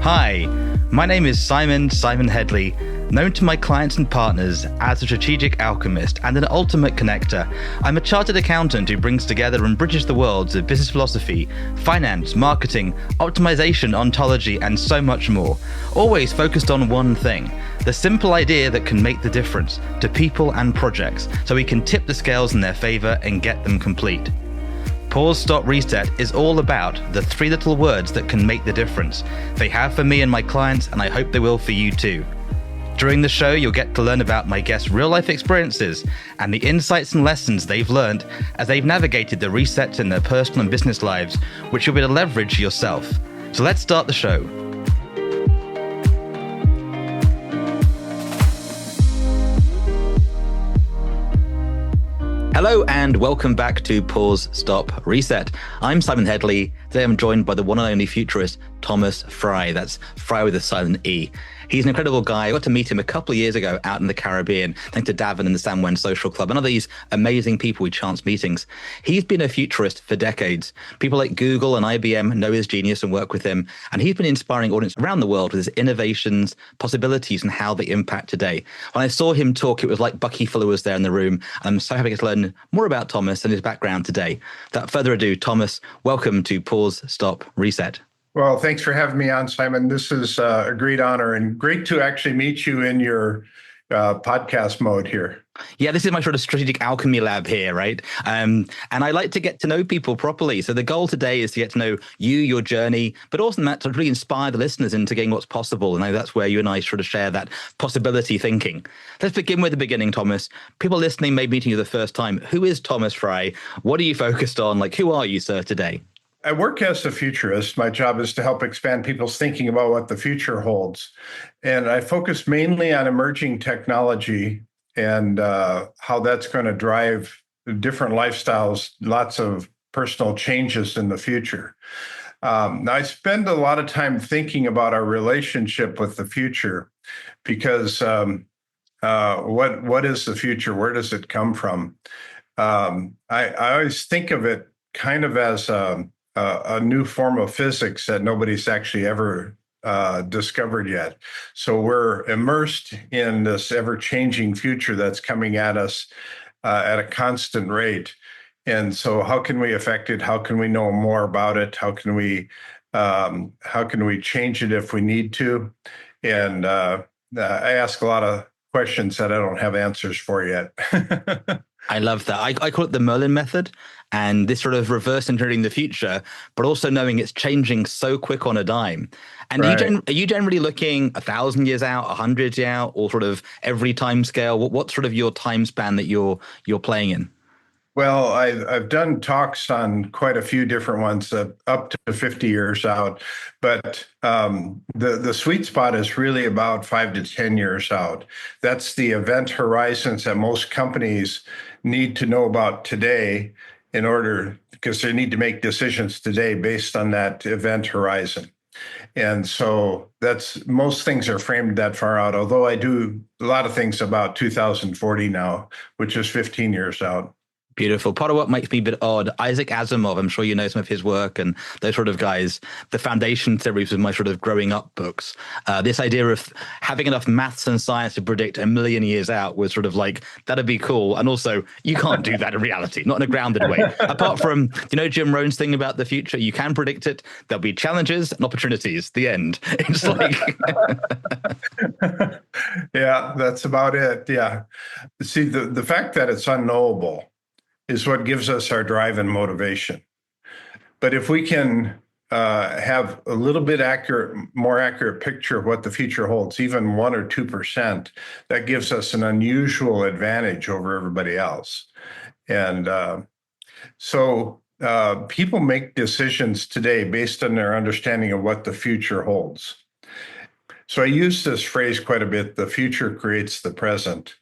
Hi, my name is Simon Hedley, known to my clients and partners as a Strategic Alchemist and an ultimate connector. I'm a chartered accountant who brings together and bridges the worlds of business philosophy, finance, marketing, optimization, ontology, and so much more. Always focused on one thing, the simple idea that can make the difference to people and projects so we can tip the scales in their favor and get them complete. Pause, Stop, Reset is all about the three little words that can make the difference. They have for me and my clients, and I hope they will for you too. During the show, you'll get to learn about my guests' real-life experiences and the insights and lessons they've learned as they've navigated the resets in their personal and business lives, which you'll be able to leverage yourself. So let's start the show. Hello and welcome back to Pause, Stop, Reset. I'm Simon Hedley. Today I'm joined by the one and only futurist Thomas Frey. That's Frey with a silent E. He's an incredible guy. I got to meet him a couple of years ago out in the Caribbean, thanks to Davin and the San Juan Social Club, and other these amazing people with chance meetings. He's been a futurist for decades. People like Google and IBM know his genius and work with him, and he's been inspiring audiences around the world with his innovations, possibilities, and how they impact today. When I saw him talk, it was like Bucky Fuller was there in the room, and I'm so happy to learn more about Thomas and his background today. Without further ado, Thomas, welcome to Pause, Stop, Reset. Well, thanks for having me on, Simon. This is a great honor and great to actually meet you in your podcast mode here. Yeah, this is my sort of strategic alchemy lab here, right? And I like to get to know people properly. So the goal today is to get to know you, your journey, but also to really inspire the listeners into getting what's possible. And I know that's where you and I sort of share that possibility thinking. Let's begin with the beginning, Thomas. People listening may be meeting you the first time. Who is Thomas Frey? What are you focused on? Who are you, sir, today? I work as a futurist. My job is to help expand people's thinking about what the future holds. And I focus mainly on emerging technology and how that's going to drive different lifestyles, lots of personal changes in the future. I spend a lot of time thinking about our relationship with the future because what is the future? Where does it come from? I always think of it kind of as a new form of physics that nobody's actually ever discovered yet. So we're immersed in this ever-changing future that's coming at us at a constant rate. And so how can we affect it? How can we know more about it? How can we change it if we need to? And I ask a lot of questions that I don't have answers for yet. I love that. I call it the Merlin method, and this sort of reverse engineering the future, but also knowing it's changing so quick on a dime. And right. Are you generally looking 1,000 years out, 100 years out, or sort of every time scale? What's sort of your time span that you're playing in? Well, I've done talks on quite a few different ones, up to 50 years out, but the sweet spot is really about 5 to 10 years out. That's the event horizons that most companies need to know about today because they need to make decisions today based on that event horizon. And so most things are framed that far out, although I do a lot of things about 2040 now, which is 15 years out. Beautiful. Part of what makes me a bit odd, Isaac Asimov, I'm sure you know some of his work and those sort of guys, the foundation theories of my sort of growing up books. This idea of having enough maths and science to predict 1 million years out was sort of that'd be cool. And also, you can't do that in reality, not in a grounded way. Apart from, Jim Rohn's thing about the future, you can predict it. There'll be challenges and opportunities. The end. It's Yeah, that's about it. Yeah. See, the fact that it's unknowable is what gives us our drive and motivation. But if we can have a little bit more accurate picture of what the future holds, even 1 or 2%, that gives us an unusual advantage over everybody else. And so people make decisions today based on their understanding of what the future holds. So I use this phrase quite a bit: the future creates the present.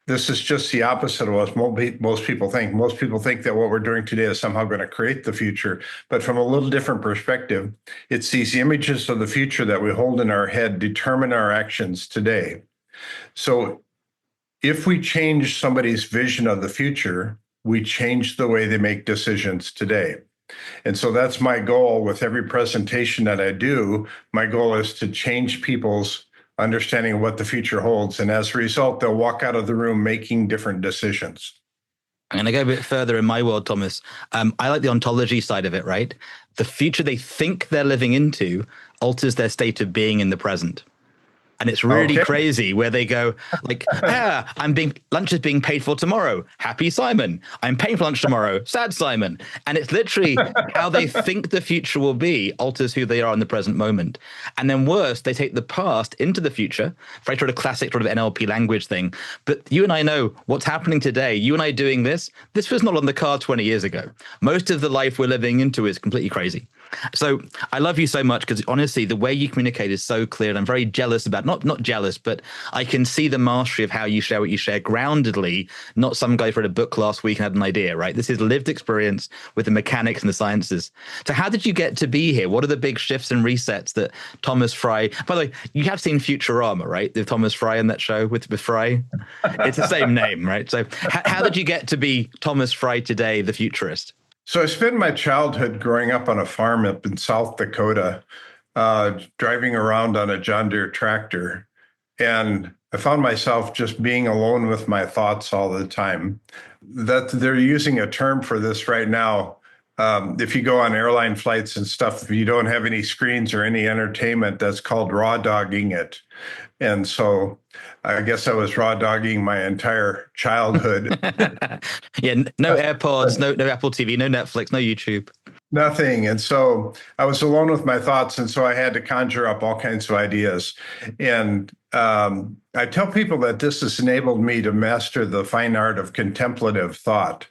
This is just the opposite of what most people think. Most people think that what we're doing today is somehow going to create the future. But from a little different perspective, it's these images of the future that we hold in our head determine our actions today. So if we change somebody's vision of the future, we change the way they make decisions today. And so that's my goal with every presentation that I do. My goal is to change people's understanding of what the future holds. And as a result, they'll walk out of the room making different decisions. I'm going to go a bit further in my world, Thomas. I like the ontology side of it, right? The future they think they're living into alters their state of being in the present. And it's really crazy where they go like, lunch is being paid for tomorrow. Happy Simon. I'm paying for lunch tomorrow. Sad Simon. And it's literally how they think the future will be alters who they are in the present moment. And then worse, they take the past into the future. Very sort of classic sort of NLP language thing. But you and I know what's happening today. You and I doing this was not on the card 20 years ago. Most of the life we're living into is completely crazy. So I love you so much because honestly, the way you communicate is so clear, and I'm very jealous about, not jealous, but I can see the mastery of how you share what you share groundedly, not some guy who read a book last week and had an idea, right? This is lived experience with the mechanics and the sciences. So how did you get to be here? What are the big shifts and resets that Thomas Frey, by the way, you have seen Futurama, right? The Thomas Frey in that show with Frey. It's the same name, right? So how did you get to be Thomas Frey today, the futurist? So I spent my childhood growing up on a farm up in South Dakota, driving around on a John Deere tractor. And I found myself just being alone with my thoughts all the time. That they're using a term for this right now. If you go on airline flights and stuff, if you don't have any screens or any entertainment, that's called raw dogging it. And so I guess I was raw dogging my entire childhood. Yeah, no AirPods, no Apple TV, no Netflix, no YouTube. Nothing. And so I was alone with my thoughts. And so I had to conjure up all kinds of ideas. And I tell people that this has enabled me to master the fine art of contemplative thought.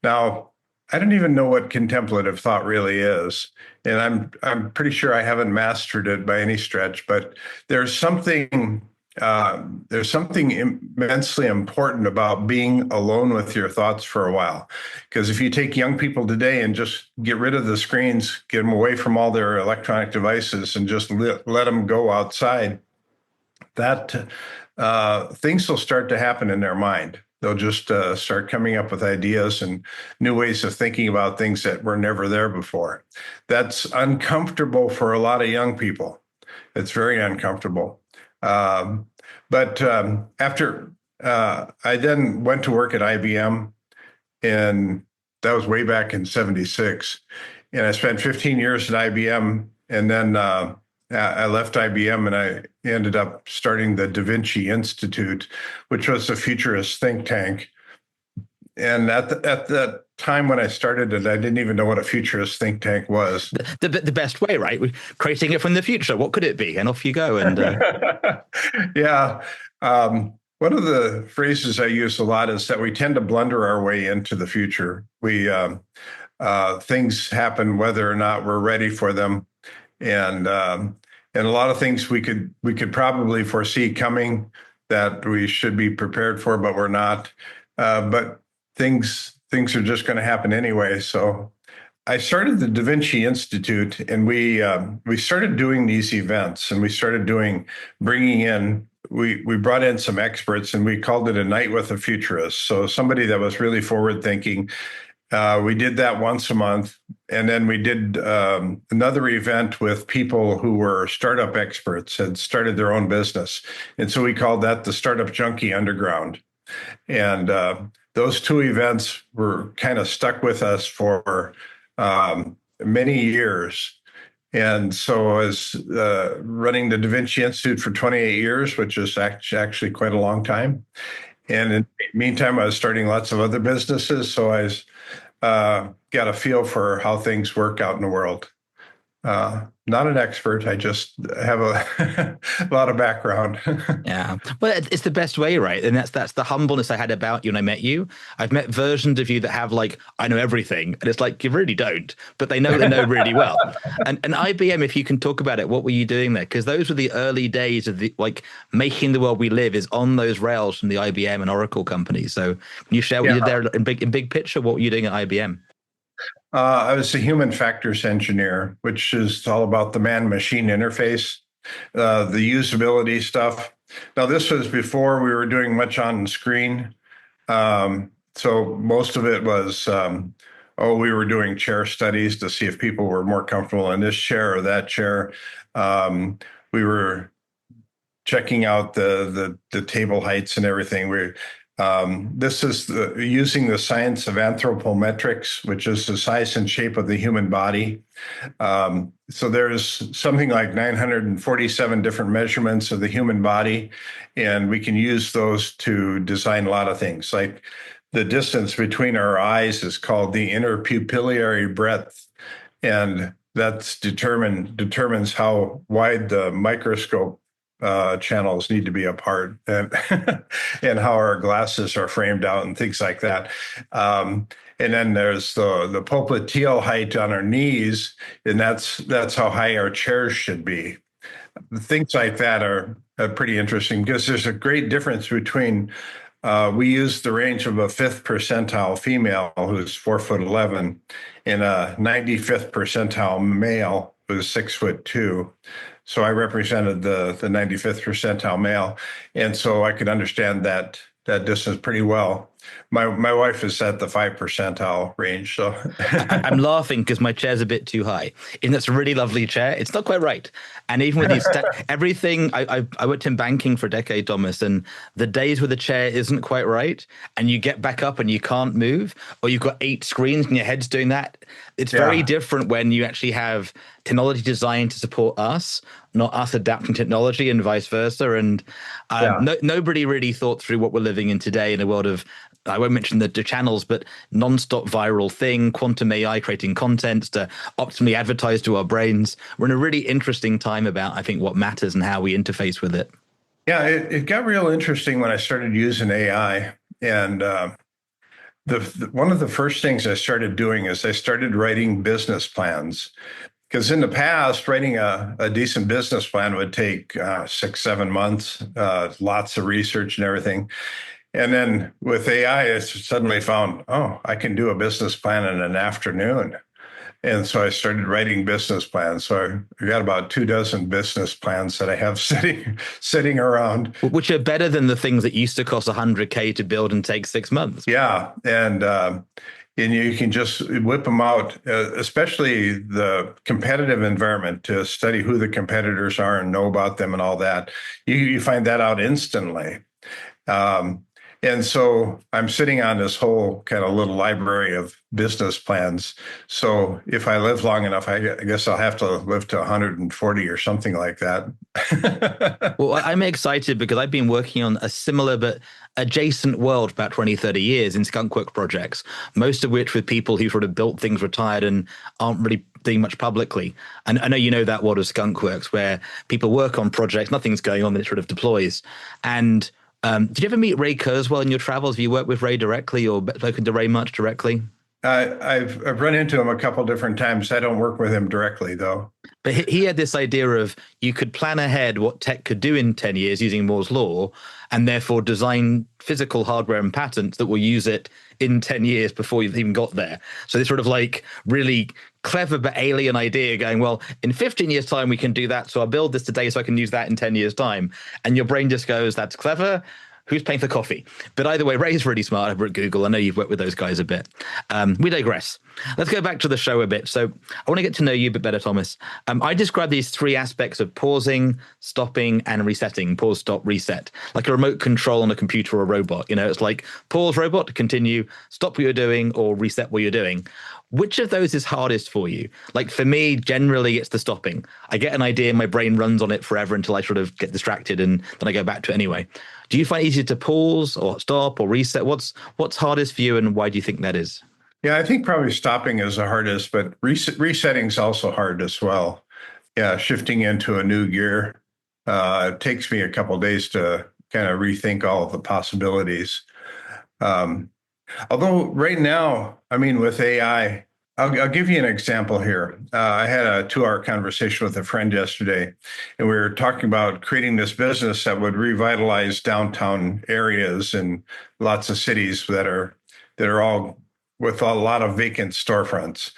Now, I don't even know what contemplative thought really is. And I'm pretty sure I haven't mastered it by any stretch, but there's something immensely important about being alone with your thoughts for a while. Because if you take young people today and just get rid of the screens, get them away from all their electronic devices and just let them go outside, that things will start to happen in their mind. They'll just start coming up with ideas and new ways of thinking about things that were never there before. That's uncomfortable for a lot of young people. It's very uncomfortable. But after I then went to work at IBM, and that was way back in '76. And I spent 15 years at IBM, and then I left IBM and I ended up starting the Da Vinci Institute, which was a futurist think tank. And at that time when I started it, I didn't even know what a futurist think tank was. The best way, right? We're creating it from the future. What could it be? And off you go. And yeah. One of the phrases I use a lot is that we tend to blunder our way into the future. Things happen whether or not we're ready for them. And a lot of things we could probably foresee coming that we should be prepared for, but we're not. But things are just going to happen anyway. So I started the Da Vinci Institute, and we started doing these events, and we started bringing in. We brought in some experts, and we called it a night with a futurist. So somebody that was really forward thinking. We did that once a month. And then we did another event with people who were startup experts, had started their own business. And so we called that the Startup Junkie Underground. And those two events were kind of stuck with us for many years. And so I was running the Da Vinci Institute for 28 years, which is actually quite a long time. And in the meantime, I was starting lots of other businesses. So I was got a feel for how things work out in the world. Not an expert. I just have a lot of background. Yeah. Well, it's the best way, right? And that's the humbleness I had about you when I met you. I've met versions of you that have like, I know everything. And it's like, you really don't, but they know really well. And IBM, if you can talk about it, what were you doing there? Because those were the early days of the like making the world we live is on those rails from the IBM and Oracle companies. So can you share what you did there in big picture? What were you doing at IBM? I was a human factors engineer, which is all about the man-machine interface, the usability stuff. Now, this was before we were doing much on screen. So most of it was we were doing chair studies to see if people were more comfortable in this chair or that chair. We were checking out the table heights and everything. This is using the science of anthropometrics, which is the size and shape of the human body. So there's something like 947 different measurements of the human body, and we can use those to design a lot of things. Like the distance between our eyes is called the interpupillary breadth, and that's determines how wide the microscope channels need to be apart, and and how our glasses are framed out and things like that. And then there's the popliteal height on our knees, and that's how high our chairs should be. Things like that are pretty interesting because there's a great difference between. We use the range of a 5th percentile female who's 4'11", and a 95th percentile male who's 6'2". So I represented the 95th percentile male, and so I could understand that distance pretty well. My wife is at the 5th percentile range, so I'm laughing because my chair's a bit too high. And that's a really lovely chair. It's not quite right. And even with these everything, I worked in banking for a decade, Thomas, and the days where the chair isn't quite right and you get back up and you can't move, or you've got 8 screens and your head's doing that, it's very different when you actually have technology designed to support us, not us adapting technology, and vice versa. And nobody really thought through what we're living in today in a world of, I won't mention the channels, but non-stop viral thing, quantum AI creating content to optimally advertise to our brains. We're in a really interesting time about, I think, what matters and how we interface with it. Yeah, it got real interesting when I started using AI. And one of the first things I started doing is I started writing business plans. Because in the past, writing a decent business plan would take 6-7 months, lots of research and everything. And then with AI, I suddenly found, I can do a business plan in an afternoon. And so I started writing business plans. So I got about 24 business plans that I have sitting around. Which are better than the things that used to cost $100K to build and take 6 months. Yeah. And you can just whip them out, especially the competitive environment, to study who the competitors are and know about them and all that. You find that out instantly. And so I'm sitting on this whole kind of little library of business plans. So if I live long enough, I guess I'll have to live to 140 or something like that. Well, I'm excited because I've been working on a similar but adjacent world for about 20, 30 years in skunkwork projects, most of which with people who sort of built things, retired, and aren't really doing much publicly. And I know you know that world of skunkworks where people work on projects, nothing's going on, and it sort of deploys. And did you ever meet Ray Kurzweil in your travels? Have you worked with Ray directly or spoken to Ray much directly? I've run into him a couple different times. I don't work with him directly, though. But he had this idea of you could plan ahead what tech could do in 10 years using Moore's law, and therefore design physical hardware and patents that will use it in 10 years before you've even got there. So this sort of like really clever but alien idea going, well, in 15 years time, we can do that. So I'll build this today so I can use that in 10 years time. And your brain just goes, that's clever. Who's paying for coffee? But either way, Ray's really smart over at Google. I know you've worked with those guys a bit. We digress. Let's go back to the show a bit. So I want to get to know you a bit better, Thomas. I describe these 3 aspects of pausing, stopping, and resetting. Pause, stop, reset. Like a remote control on a computer or a robot. You know, it's like pause robot, continue, stop what you're doing, or reset what you're doing. Which of those is hardest for you? Like for me, generally it's the stopping. I get an idea, my brain runs on it forever until I sort of get distracted, and then I go back to it anyway. Do you find it easier to pause or stop or reset? What's hardest for you, and why do you think that is? Yeah, I think probably stopping is the hardest, but resetting is also hard as well. Yeah, shifting into a new gear takes me a couple of days to kind of rethink all of the possibilities. Although right now, I mean, with AI, I'll give you an example here. I had a 2-hour conversation with a friend yesterday, and we were talking about creating this business that would revitalize downtown areas in lots of cities that are all with a lot of vacant storefronts,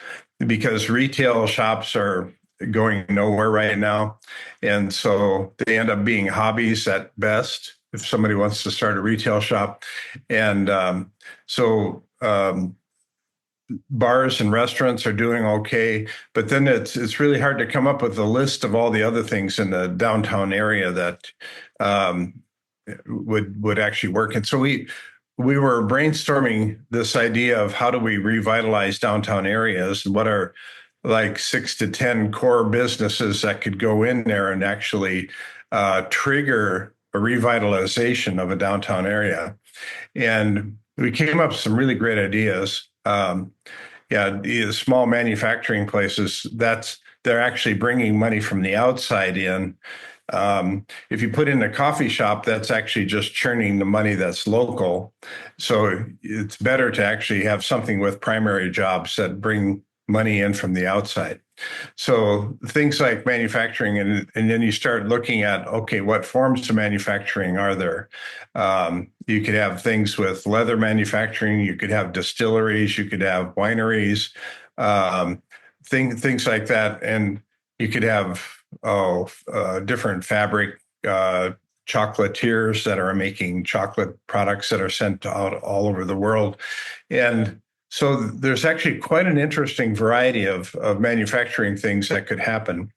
because retail shops are going nowhere right now. And so they end up being hobbies at best if somebody wants to start a retail shop. And bars and restaurants are doing okay, but then it's really hard to come up with a list of all the other things in the downtown area that um, would actually work. And so we were brainstorming this idea of how do we revitalize downtown areas and what are like 6 to 10 core businesses that could go in there and actually trigger a revitalization of a downtown area. And we came up with some really great ideas. Yeah, small manufacturing places, they're actually bringing money from the outside in. If you put in a coffee shop, that's actually just churning the money that's local. So it's better to actually have something with primary jobs that bring money in from the outside. So things like manufacturing, and then you start looking at, okay, what forms of manufacturing are there? You could have things with leather manufacturing, you could have distilleries, you could have wineries, things like that. And you could have different fabric chocolatiers that are making chocolate products that are sent out all over the world. And so there's actually quite an interesting variety of manufacturing things that could happen.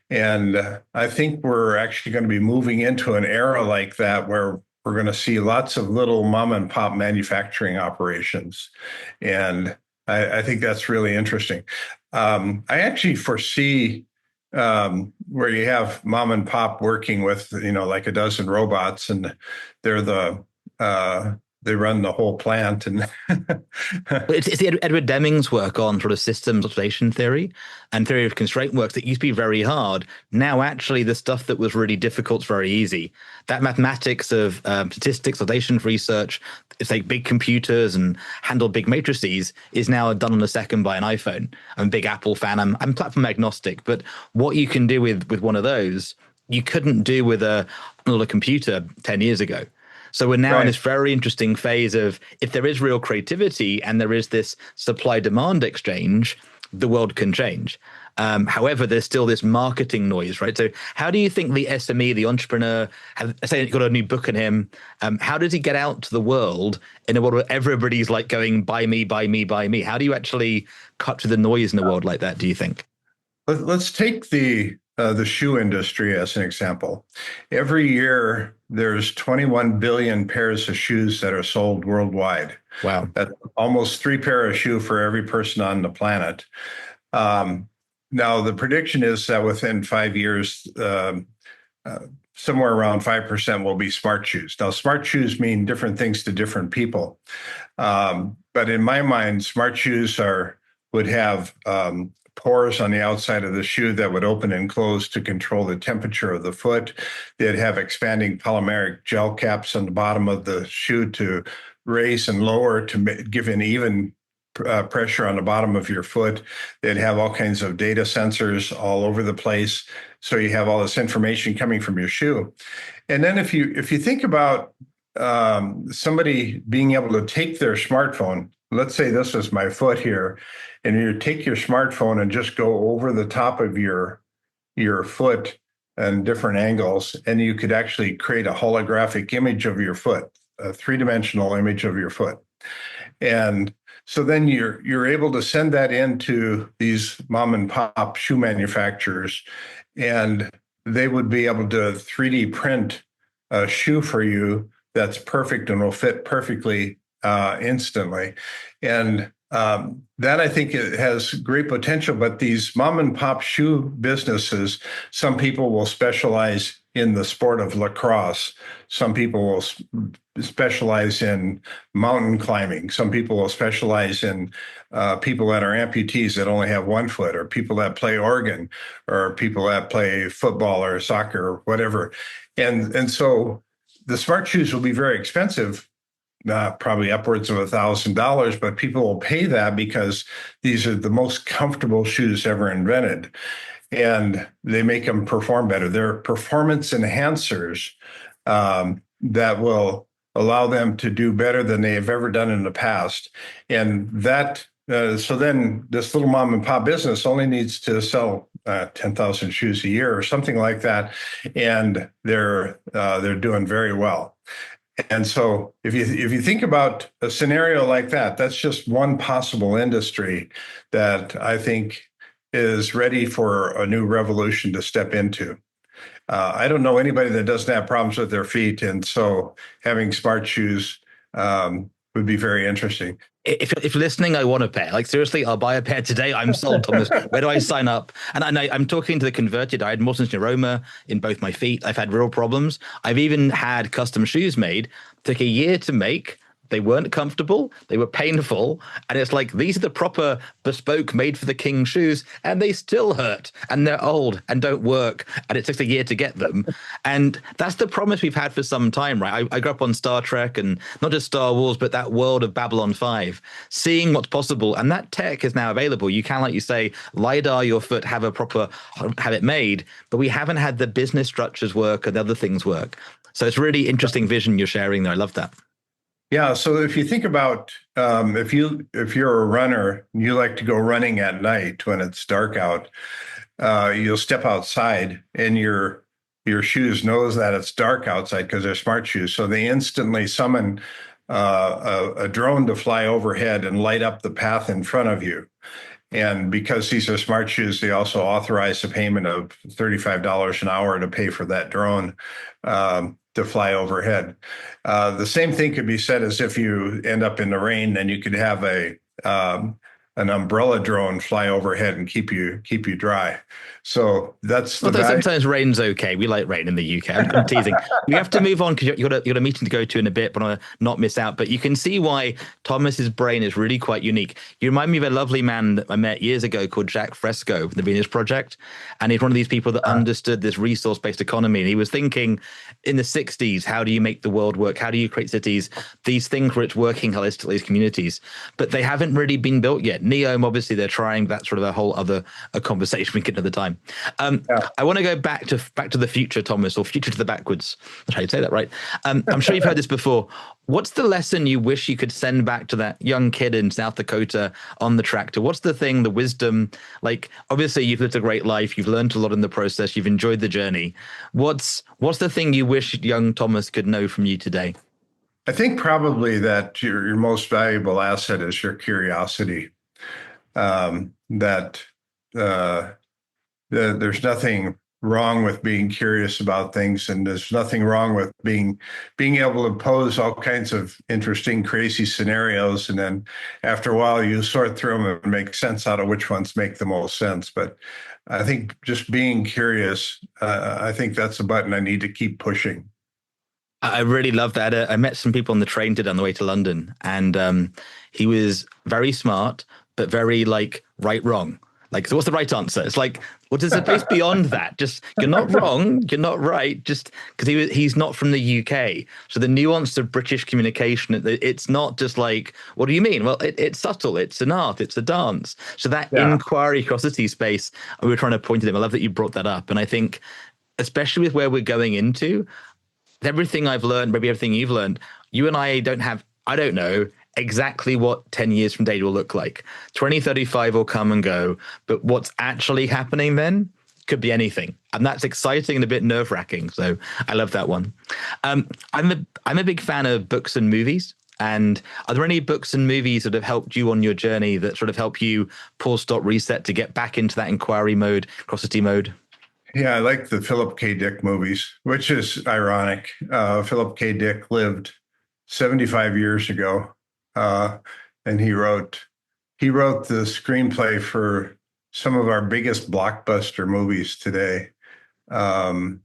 And I think we're actually going to be moving into an era like that where we're going to see lots of little mom and pop manufacturing operations. And I think that's really interesting. I actually foresee where you have mom and pop working with, like a dozen robots, and they're they run the whole plant. And It's the Edward Deming's work on sort of systems observation theory and theory of constraint work that used to be very hard. Now, actually, the stuff that was really difficult is very easy. That mathematics of statistics, observation research, take big computers and handle big matrices is now done on a second by an iPhone. I'm a big Apple fan. I'm platform agnostic, but what you can do with one of those, you couldn't do with a computer 10 years ago. So we're now in this very interesting phase of, if there is real creativity and there is this supply-demand exchange, the world can change. However, there's still this marketing noise, right? So how do you think the SME, the entrepreneur, say you've got a new book on him, how does he get out to the world in a world where everybody's like going, buy me, buy me, buy me? How do you actually cut through the noise in a world like that, do you think? Let's take the shoe industry as an example. Every year, there's 21 billion pairs of shoes that are sold worldwide. Wow. That's almost 3 pairs of shoes for every person on the planet. Now, the prediction is that within 5 years, somewhere around 5% will be smart shoes. Now, smart shoes mean different things to different people. But in my mind, smart shoes would have pores on the outside of the shoe that would open and close to control the temperature of the foot. They'd have expanding polymeric gel caps on the bottom of the shoe to raise and lower to give an even pressure on the bottom of your foot. They'd have all kinds of data sensors all over the place. So you have all this information coming from your shoe. And then if you think about somebody being able to take their smartphone, let's say this was my foot here, and you take your smartphone and just go over the top of your foot and different angles, and you could actually create a holographic image of your foot, a 3-dimensional image of your foot. And so then you're able to send that into these mom and pop shoe manufacturers, and they would be able to 3D print a shoe for you that's perfect and will fit perfectly instantly. And that, I think, it has great potential. But these mom and pop shoe businesses, some people will specialize in the sport of lacrosse. Some people will specialize in mountain climbing. Some people will specialize in people that are amputees that only have one foot, or people that play organ, or people that play football or soccer or whatever. And so the smart shoes will be very expensive, probably upwards of $1,000, but people will pay that because these are the most comfortable shoes ever invented, and they make them perform better. They're performance enhancers that will allow them to do better than they have ever done in the past. And that, so then this little mom and pop business only needs to sell 10,000 shoes a year or something like that, and they're doing very well. And so if you think about a scenario like that, that's just one possible industry that I think is ready for a new revolution to step into. I don't know anybody that doesn't have problems with their feet, and so having smart shoes would be very interesting. If listening, I want a pair. Like seriously, I'll buy a pair today. I'm sold, Thomas. Where do I sign up? And I'm talking to the converted. I had Morton's neuroma in both my feet. I've had real problems. I've even had custom shoes made. Took a year to make. They weren't comfortable. They were painful. And it's like, these are the proper bespoke made for the king shoes. And they still hurt. And they're old and don't work. And it takes a year to get them. And that's the promise we've had for some time, right? I grew up on Star Trek and not just Star Wars, but that world of Babylon 5, seeing what's possible. And that tech is now available. You can, like you say, LiDAR your foot, have it made. But we haven't had the business structures work and the other things work. So it's really interesting vision you're sharing there. I love that. Yeah, so if you think about if you're a runner and you like to go running at night when it's dark out, you'll step outside and your shoes knows that it's dark outside because they're smart shoes. So they instantly summon a drone to fly overhead and light up the path in front of you. And because these are smart shoes, they also authorize a payment of $35 an hour to pay for that drone to fly overhead. The same thing could be said as if you end up in the rain, then you could have an umbrella drone fly overhead and keep you dry. So that's the Although sometimes rain's okay. We like rain in the UK. I'm teasing. We have to move on because you got a meeting to go to in a bit, but I want to not miss out. But you can see why Thomas's brain is really quite unique. You remind me of a lovely man that I met years ago called Jack Fresco from the Venus Project. And he's one of these people that understood this resource-based economy. And he was thinking in the 60s, how do you make the world work? How do you create cities? These things where it's working holistically as communities. But they haven't really been built yet. Neom, obviously, they're trying. That's sort of a whole other conversation we get another time. I want to go back to the future, Thomas, or future to the backwards. That's how you say that, right? I'm sure you've heard this before. What's the lesson you wish you could send back to that young kid in South Dakota on the tractor? What's the thing, the wisdom? Like, obviously, you've lived a great life. You've learned a lot in the process. You've enjoyed the journey. What's the thing you wish young Thomas could know from you today? I think probably that your most valuable asset is your curiosity. There's nothing wrong with being curious about things, and there's nothing wrong with being able to pose all kinds of interesting, crazy scenarios, and then after a while you sort through them and make sense out of which ones make the most sense. But I think just being curious, I think that's a button I need to keep pushing. I really love that. I met some people on the train today on the way to London, and he was very smart, but very like right, wrong. Like, so what's the right answer? It's like, what is the place beyond that? Just, you're not wrong, you're not right, just because he's not from the UK. So the nuance of British communication, it's not just like, what do you mean? Well, it's subtle, it's an art, it's a dance. So that inquiry, curiosity space, we were trying to point at him. I love that you brought that up. And I think, especially with where we're going into, everything I've learned, maybe everything you've learned, you and I don't know exactly what 10 years from date will look like. 2035 will come and go, but what's actually happening then could be anything. And that's exciting and a bit nerve-wracking. So I love that one. I'm a big fan of books and movies. And are there any books and movies that have helped you on your journey that sort of help you pause, stop, reset to get back into that inquiry mode, curiosity mode? Yeah, I like the Philip K. Dick movies, which is ironic. Philip K. Dick lived 75 years ago. And he wrote the screenplay for some of our biggest blockbuster movies today. The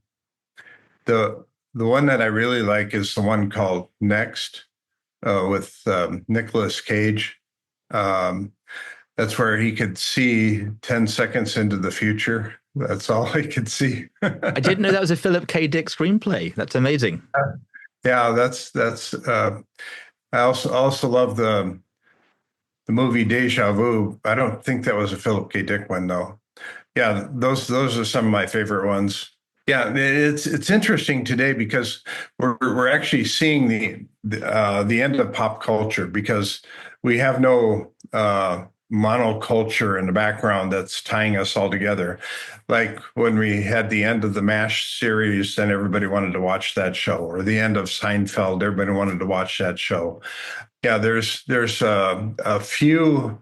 one that I really like is the one called Next, with Nicolas Cage. That's where he could see 10 seconds into the future. That's all he could see. I didn't know that was a Philip K. Dick screenplay. That's amazing. Yeah, that's. I also love the movie Deja Vu. I don't think that was a Philip K. Dick one though. Yeah, those are some of my favorite ones. Yeah, it's interesting today because we're actually seeing the end of pop culture because we have no monoculture in the background that's tying us all together. Like when we had the end of the MASH series, then everybody wanted to watch that show, or the end of Seinfeld, everybody wanted to watch that show. Yeah, there's a few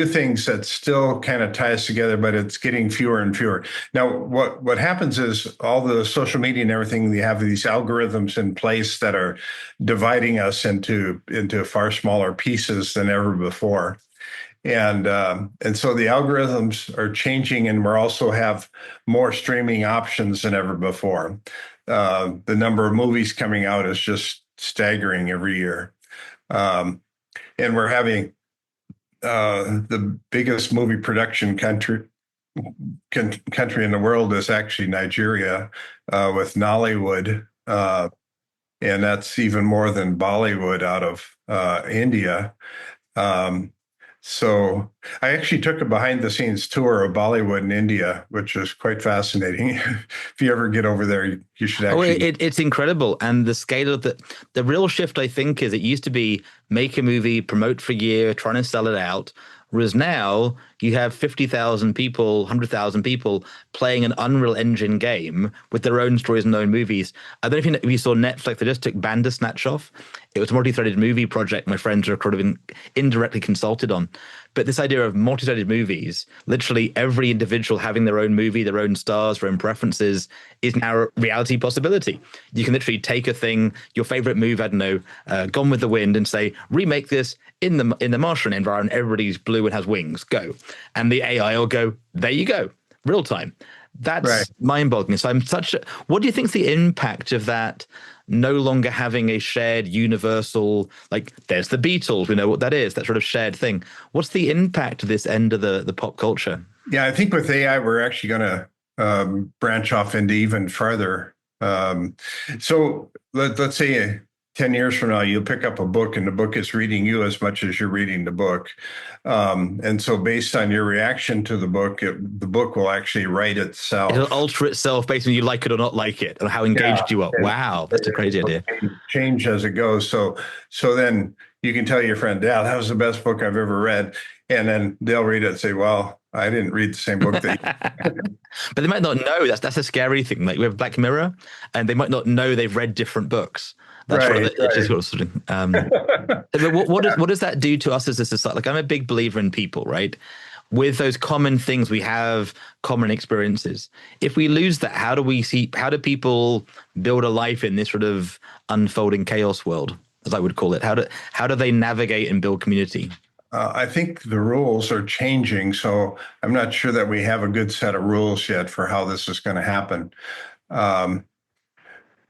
things that still kind of tie us together, but it's getting fewer and fewer. Now, what happens is all the social media and everything, we have these algorithms in place that are dividing us into far smaller pieces than ever before. And so the algorithms are changing, and we're also have more streaming options than ever before. The number of movies coming out is just staggering every year. And we're having the biggest movie production country in the world is actually Nigeria, with Nollywood, and that's even more than Bollywood out of India. So I actually took a behind the scenes tour of Bollywood in India, which was quite fascinating. If you ever get over there, you should actually. It's incredible. And the scale of the real shift, I think, is it used to be make a movie, promote for a year, trying to sell it out. Whereas now you have 50,000 people, 100,000 people playing an Unreal Engine game with their own stories and own movies. I don't know if you saw Netflix, they just took Bandersnatch off. It was a multi-threaded movie project my friends are kind of indirectly consulted on. But this idea of multi-threaded movies, literally every individual having their own movie, their own stars, their own preferences, is now a reality possibility. You can literally take a thing, your favorite movie, I don't know, Gone with the Wind, and say, remake this in the Martian environment. Everybody's blue and has wings. Go. And the AI will go, there you go, real time. That's right. Mind-boggling. So what do you think is the impact of that no longer having a shared universal, like there's the Beatles, we know what that is, that sort of shared thing. What's the impact of this end of the pop culture? Yeah, I think with AI, we're actually going to branch off into even further. So let's say 10 years from now, you'll pick up a book and the book is reading you as much as you're reading the book. And so based on your reaction to the book will actually write itself. It'll alter itself based on you like it or not like it, or how engaged you are. Wow, that's a crazy idea. Change as it goes. So then you can tell your friend, yeah, that was the best book I've ever read. And then they'll read it and say, well, I didn't read the same book that you. But they might not know. That's a scary thing. Like we have Black Mirror, and they might not know they've read different books. That's what does that do to us as a society? Like I'm a big believer in people, right? With those common things, we have common experiences. If we lose that, how do people build a life in this sort of unfolding chaos world, as I would call it? How do they navigate and build community? I think the rules are changing, so I'm not sure that we have a good set of rules yet for how this is going to happen.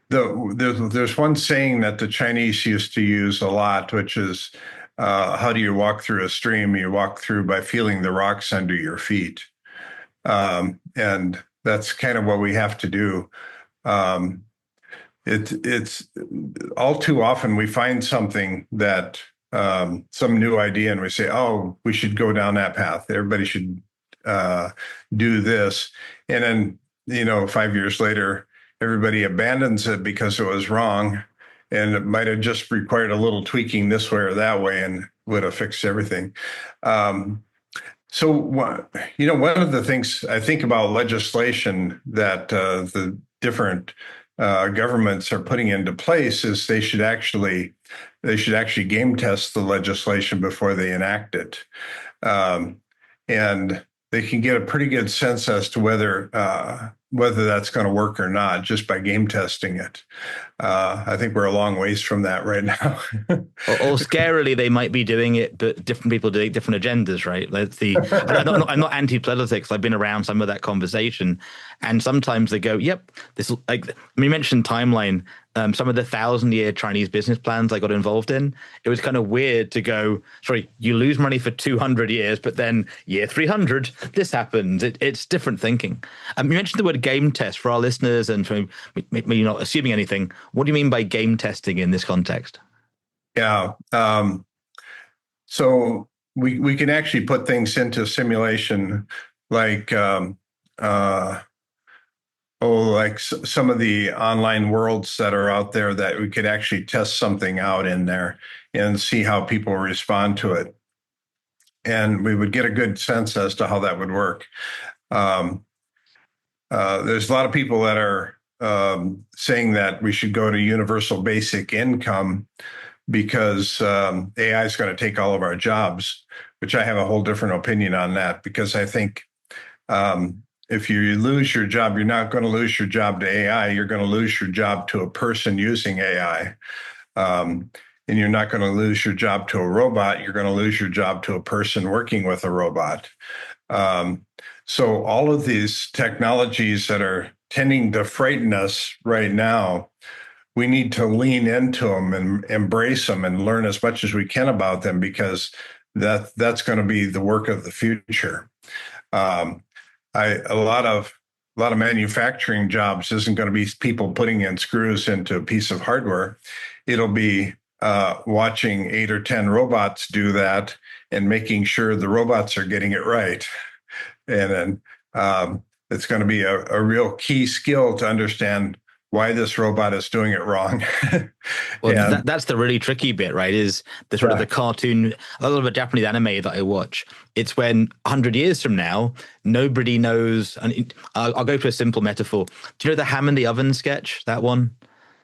There's one saying that the Chinese used to use a lot, which is, how do you walk through a stream? You walk through by feeling the rocks under your feet. And that's kind of what we have to do. It's all too often we find something that some new idea and we say, oh, we should go down that path. Everybody should do this. And then, 5 years later, everybody abandons it because it was wrong. And it might have just required a little tweaking this way or that way and would have fixed everything. So, one of the things I think about legislation that the different governments are putting into place is they should actually game test the legislation before they enact it, and they can get a pretty good sense as to whether that's going to work or not just by game testing it. I think we're a long ways from that right now. or scarily, they might be doing it, but different people doing different agendas, right? I'm not anti-politics. I've been around some of that conversation, and sometimes they go, "Yep, this." Like, you mentioned timeline. Some of the 1,000-year Chinese business plans I got involved in, it was kind of weird to go, sorry, you lose money for 200 years, but then year 300, this happens. It's different thinking. You mentioned the word game test for our listeners, and for me not assuming anything. What do you mean by game testing in this context? Yeah. So we can actually put things into simulation like some of the online worlds that are out there that we could actually test something out in there and see how people respond to it. and we would get a good sense as to how that would work. Um, there's a lot of people that are saying that we should go to universal basic income because AI is going to take all of our jobs, which I have a whole different opinion on that, because I think if you lose your job, you're not going to lose your job to AI. You're going to lose your job to a person using AI. And you're not going to lose your job to a robot. You're going to lose your job to a person working with a robot. So all of these technologies that are tending to frighten us right now, we need to lean into them and embrace them and learn as much as we can about them, because that's going to be the work of the future. A lot of manufacturing jobs isn't going to be people putting in screws into a piece of hardware. It'll be watching 8 or 10 robots do that and making sure the robots are getting it right. And then it's going to be a real key skill to understand why this robot is doing it wrong. Well, that's the really tricky bit, right? Is the sort of the cartoon, a lot of the Japanese anime that I watch. It's when 100 years from now, nobody knows. And I'll go for a simple metaphor. Do you know the ham in the oven sketch? That one?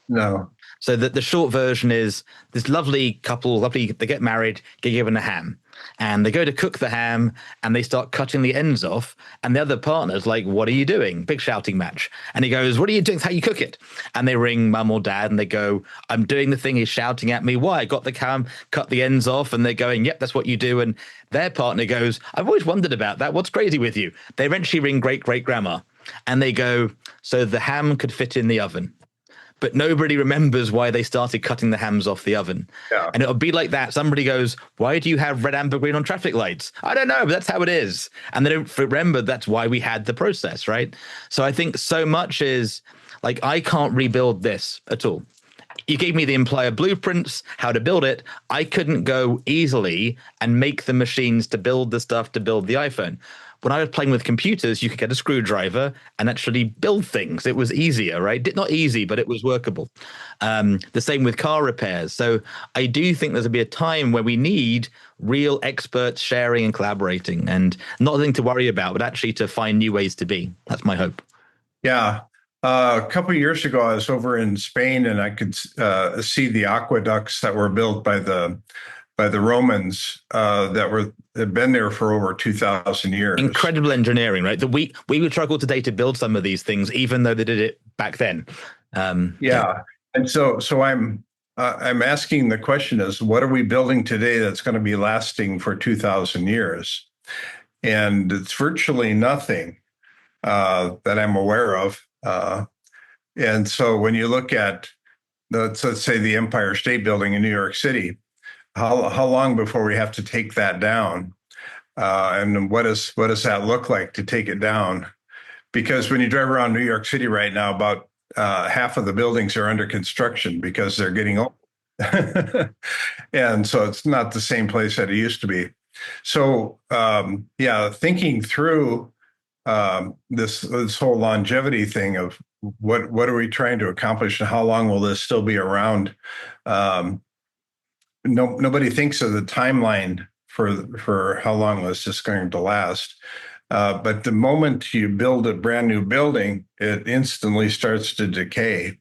No. So the short version is this lovely couple, they get married, get given a ham, and they go to cook the ham and they start cutting the ends off. And the other partner's like, "What are you doing?" Big shouting match. And he goes, "What are you doing? It's how you cook it." And they ring mum or dad and they go, "I'm doing the thing he's shouting at me. Why? I got the ham, cut the ends off." And they're going, "Yep, that's what you do." And their partner goes, "I've always wondered about that. What's crazy with you?" They eventually ring great-great-grandma and they go, "So the ham could fit in the oven." But nobody remembers why they started cutting the hams off the oven. Yeah. And it'll be like that. Somebody goes, "Why do you have red, amber, green on traffic lights?" "I don't know, but that's how it is." And they don't remember that's why we had the process, right? So I think so much is like, I can't rebuild this at all. You gave me the implier blueprints, how to build it. I couldn't go easily and make the machines to build the stuff to build the iPhone. When I was playing with computers, you could get a screwdriver and actually build things. It was easier, right? Not easy, but it was workable. The same with car repairs. So I do think there's going to be a time where we need real experts sharing and collaborating, and not anything to worry about, but actually to find new ways to be. That's my hope. Yeah. A couple of years ago, I was over in Spain, and I could see the aqueducts that were built by the Romans that had been there for over 2,000 years. Incredible engineering, right? That we would struggle today to build some of these things, even though they did it back then. Yeah. And so I'm asking the question is, what are we building today that's going to be lasting for 2,000 years? And it's virtually nothing that I'm aware of. And so when you look at, let's say, the Empire State Building in New York City, how long before we have to take that down? And what does that look like to take it down? Because when you drive around New York City right now, about half of the buildings are under construction because they're getting old. And so it's not the same place that it used to be. So thinking through this whole longevity thing of what are we trying to accomplish and how long will this still be around? Nobody thinks of the timeline for how long this is going to last. But the moment you build a brand new building, it instantly starts to decay.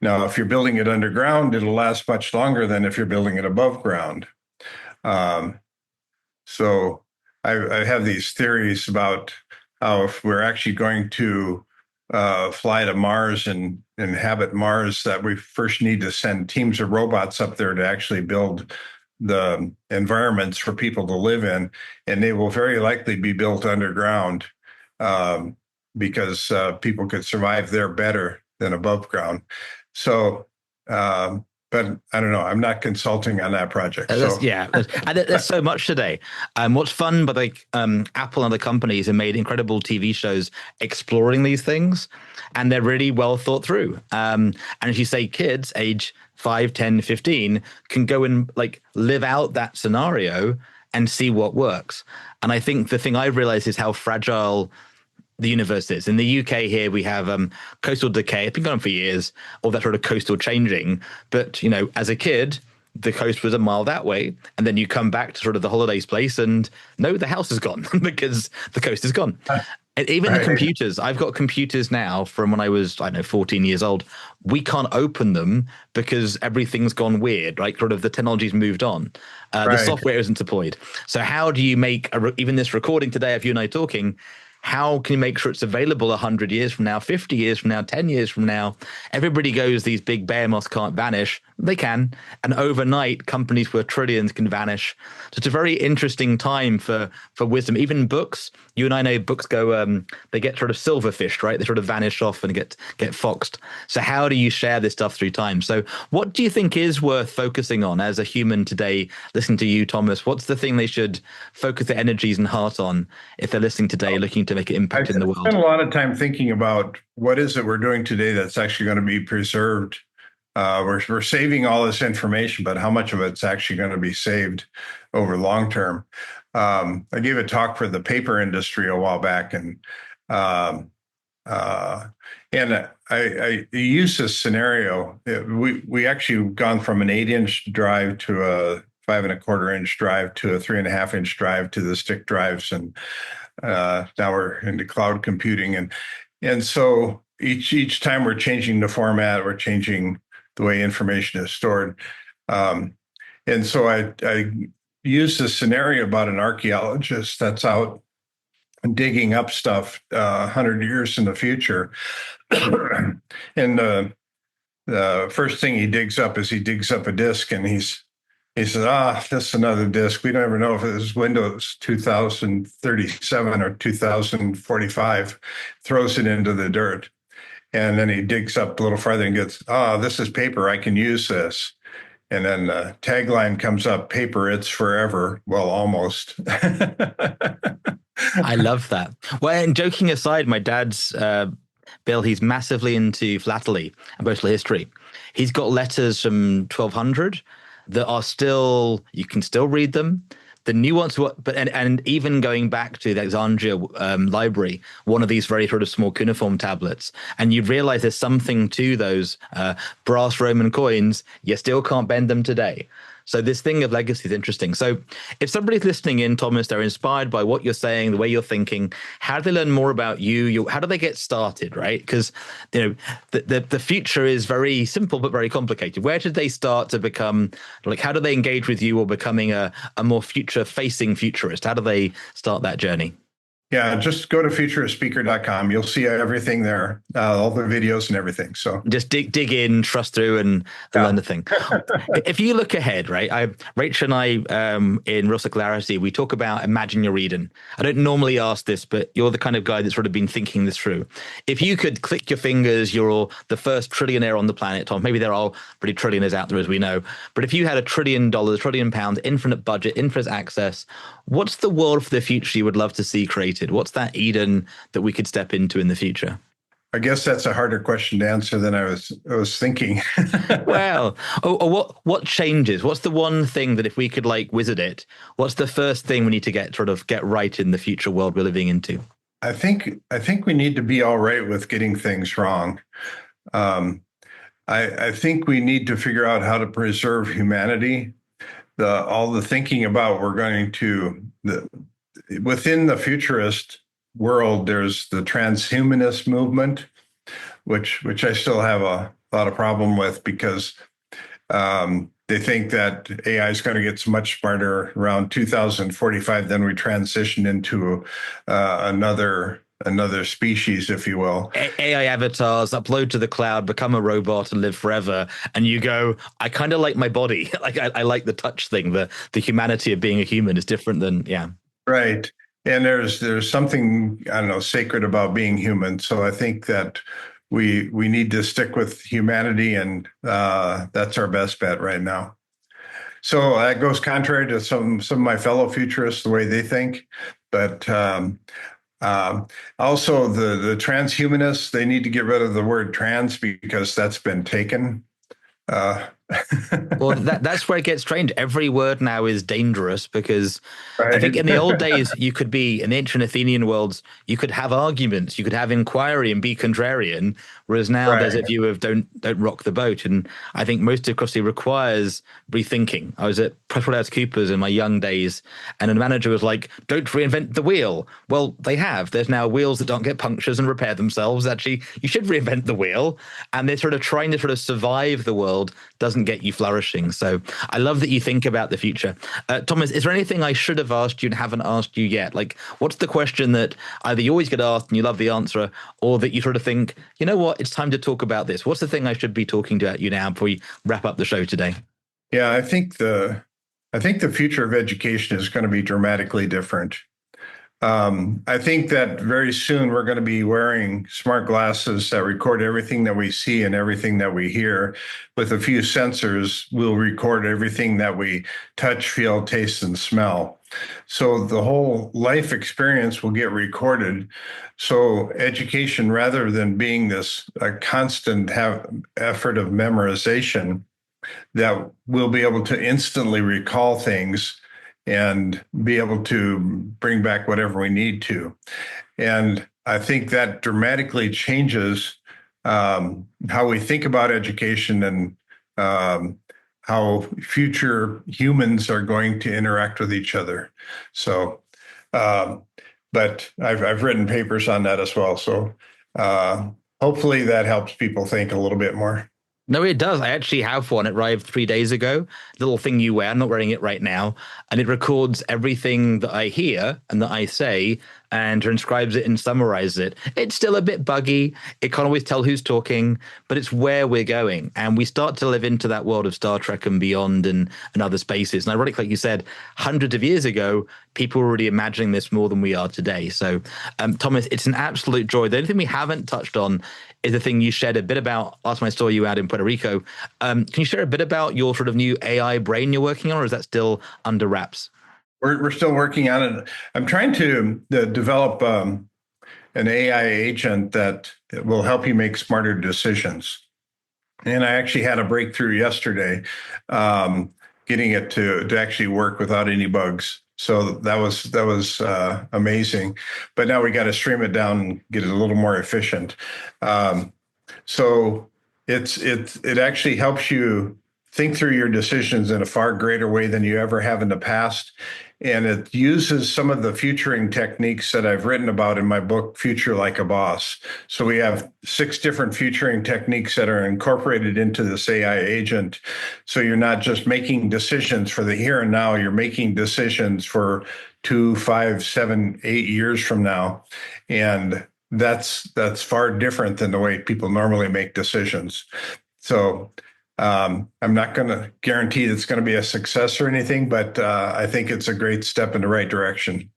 Now, if you're building it underground, it'll last much longer than if you're building it above ground. So I have these theories about how if we're actually going to fly to Mars and inhabit Mars, that we first need to send teams of robots up there to actually build the environments for people to live in, and they will very likely be built underground because people could survive there better than above ground. So, but I don't know. I'm not consulting on that project. And there's so much today. What's fun, but Apple and other companies have made incredible TV shows exploring these things, and they're really well thought through. And as you say, kids age 5, 10, 15 can go and live out that scenario and see what works. And I think the thing I've realized is how fragile the universe is. In the UK here, we have coastal decay. It's been going on for years, all that sort of coastal changing. But, as a kid, the coast was a mile that way, and then you come back to sort of the holidays place, and no, the house is gone because the coast is gone. And even Right. computers, I've got computers now from when I was, I don't know, 14 years old. We can't open them because everything's gone weird, right? Sort of the technology's moved on. The Right. software isn't deployed. So how do you make, even this recording today of you and I talking, how can you make sure it's available 100 years from now, 50 years from now, 10 years from now? Everybody goes, these big behemoths can't vanish. They can. And overnight, companies worth trillions can vanish. So it's a very interesting time for wisdom. Even books, you and I know books go, they get sort of silverfished, right? They sort of vanish off and get foxed. So how do you share this stuff through time? So what do you think is worth focusing on as a human today, listening to you, Thomas? What's the thing they should focus their energies and heart on if they're listening today, looking to make an impact in the world? I spent a lot of time thinking about what is it we're doing today that's actually going to be preserved. We're saving all this information, but how much of it's actually going to be saved over long term? I gave a talk for the paper industry a while back, and I used this scenario. We actually gone from an 8-inch drive to a 5.25-inch drive to a 3.5-inch drive to the stick drives, and now we're into cloud computing, and so each time we're changing the format, we're changing the way information is stored. And so I used this scenario about an archaeologist that's out digging up stuff 100 years in the future. And the first thing he digs up is a disk, and he says, this is another disk. We don't ever know if it was Windows 2037 or 2045, throws it into the dirt. And then he digs up a little farther and gets, this is paper. I can use this. And then the tagline comes up, paper, it's forever. Well, almost. I love that. Well, and joking aside, my dad's, Bill, he's massively into philately and postal history. He's got letters from 1200 that are still, you can still read them. The nuance, and even going back to the Alexandria library, one of these very sort of small cuneiform tablets, and you realize there's something to those brass Roman coins. You still can't bend them today. So this thing of legacy is interesting. So if somebody's listening in, Thomas, they're inspired by what you're saying, the way you're thinking, how do they learn more about you? How do they get started, right? Because the future is very simple but very complicated. Where did they start to become, like, how do they engage with you or becoming a more future-facing futurist? How do they start that journey? Yeah, just go to futuristspeaker.com. You'll see everything there, all the videos and everything. So just dig in, trust through, and learn the thing. If you look ahead, right? Rachel and I, in Real Circularity, we talk about imagine you're Eden. I don't normally ask this, but you're the kind of guy that's sort of been thinking this through. If you could click your fingers, you're the first trillionaire on the planet, Tom. Maybe there are pretty trillionaires out there, as we know. But if you had $1 trillion, £1 trillion, infinite budget, infinite access, what's the world for the future you would love to see created? What's that Eden that we could step into in the future? I guess that's a harder question to answer than I was thinking. Well, what changes? What's the one thing that if we could like wizard it, what's the first thing we need to get right in the future world we're living into? I think we need to be all right with getting things wrong. I think we need to figure out how to preserve humanity. All the thinking about within the futurist world, there's the transhumanist movement, which I still have a lot of problem with because they think that AI is going to get so much smarter around 2045. Then we transition into another species, if you will. AI avatars upload to the cloud, become a robot, and live forever. And you go, I kind of like my body. Like I like the touch thing. The humanity of being a human is different than Right. And there's something, I don't know, sacred about being human. So I think that we need to stick with humanity, and that's our best bet right now. So that goes contrary to some of my fellow futurists, the way they think. But also the transhumanists, they need to get rid of the word trans because that's been taken. Well, that's where it gets strange. Every word now is dangerous because I think Right. in the old days, you could be in the ancient Athenian worlds, you could have arguments, you could have inquiry and be contrarian. Whereas now there's a Right. view of don't rock the boat. And I think most democracy requires rethinking. I was at PricewaterhouseCoopers in my young days, and a manager was like, don't reinvent the wheel. Well, they have. There's now wheels that don't get punctures and repair themselves. Actually, you should reinvent the wheel. And they're sort of trying to sort of survive the world doesn't get you flourishing. So I love that you think about the future. Thomas, is there anything I should have asked you and haven't asked you yet? Like, what's the question that either you always get asked and you love the answer, or that you sort of think, you know what, it's time to talk about this? What's the thing I should be talking to you now before we wrap up the show today? Yeah, I think the future of education is going to be dramatically different. I think that very soon we're going to be wearing smart glasses that record everything that we see and everything that we hear. With a few sensors, we'll record everything that we touch, feel, taste, and smell. So the whole life experience will get recorded. So education, rather than being this constant effort of memorization, that we'll be able to instantly recall things and be able to bring back whatever we need to. And I think that dramatically changes how we think about education and how future humans are going to interact with each other. So, but I've written papers on that as well. So hopefully that helps people think a little bit more. No, it does. I actually have one. It arrived 3 days ago. Little thing you wear. I'm not wearing it right now. And it records everything that I hear and that I say and transcribes it and summarizes it. It's still a bit buggy. It can't always tell who's talking, but it's where we're going. And we start to live into that world of Star Trek and beyond and other spaces. And ironically, like you said, hundreds of years ago, people were already imagining this more than we are today. So, Thomas, it's an absolute joy. The only thing we haven't touched on is the thing you shared a bit about last time I saw you out in Puerto Rico. Can you share a bit about your sort of new AI brain you're working on, or is that still under wraps? We're still working on it. I'm trying to develop an AI agent that will help you make smarter decisions. And I actually had a breakthrough yesterday, getting it to actually work without any bugs. So that was amazing. But now we got to stream it down and get it a little more efficient. So it actually helps you think through your decisions in a far greater way than you ever have in the past. And it uses some of the futuring techniques that I've written about in my book, Future Like a Boss. So we have 6 different futuring techniques that are incorporated into this AI agent. So you're not just making decisions for the here and now, you're making decisions for 2, 5, 7, 8 years from now. And that's far different than the way people normally make decisions. So I'm not going to guarantee it's going to be a success or anything, but I think it's a great step in the right direction.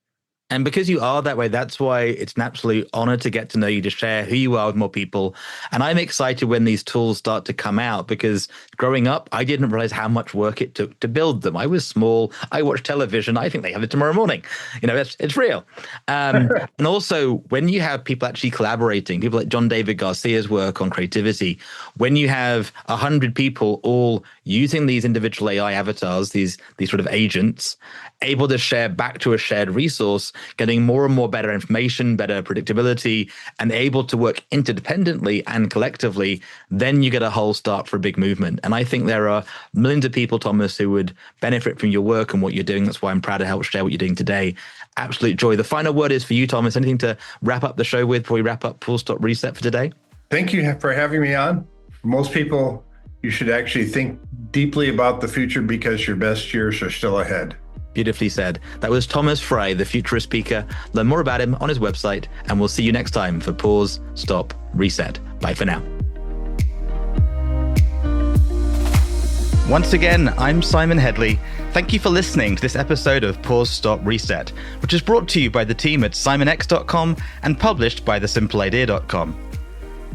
And because you are that way, that's why it's an absolute honor to get to know you, to share who you are with more people. And I'm excited when these tools start to come out, because growing up, I didn't realize how much work it took to build them. I was small. I watched television. I think they have it tomorrow morning. You know, it's real. And also, when you have people actually collaborating, people like John David Garcia's work on creativity, when you have 100 people all using these individual AI avatars, these sort of agents, able to share back to a shared resource, getting more and more better information, better predictability, and able to work interdependently and collectively, then you get a whole start for a big movement. And I think there are millions of people, Thomas, who would benefit from your work and what you're doing. That's why I'm proud to help share what you're doing today. Absolute joy. The final word is for you, Thomas. Anything to wrap up the show with before we wrap up Full Stop Reset for today? Thank you for having me on. Most people, you should actually think deeply about the future because your best years are still ahead. Beautifully said. That was Thomas Frey, the Futurist speaker. Learn more about him on his website, and we'll see you next time for Pause, Stop, Reset. Bye for now. Once again, I'm Simon Hedley. Thank you for listening to this episode of Pause, Stop, Reset, which is brought to you by the team at simonx.com and published by thesimpleidea.com.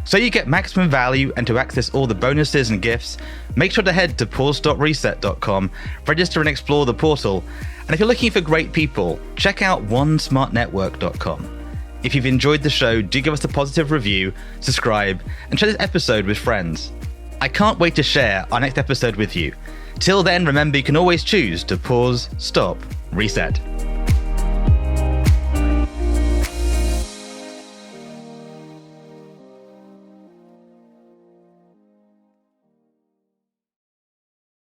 So you get maximum value, and to access all the bonuses and gifts, make sure to head to pause.reset.com, register and explore the portal. And if you're looking for great people, check out onesmartnetwork.com. If you've enjoyed the show, do give us a positive review, subscribe, and share this episode with friends. I can't wait to share our next episode with you. Till then, remember you can always choose to pause, stop, reset.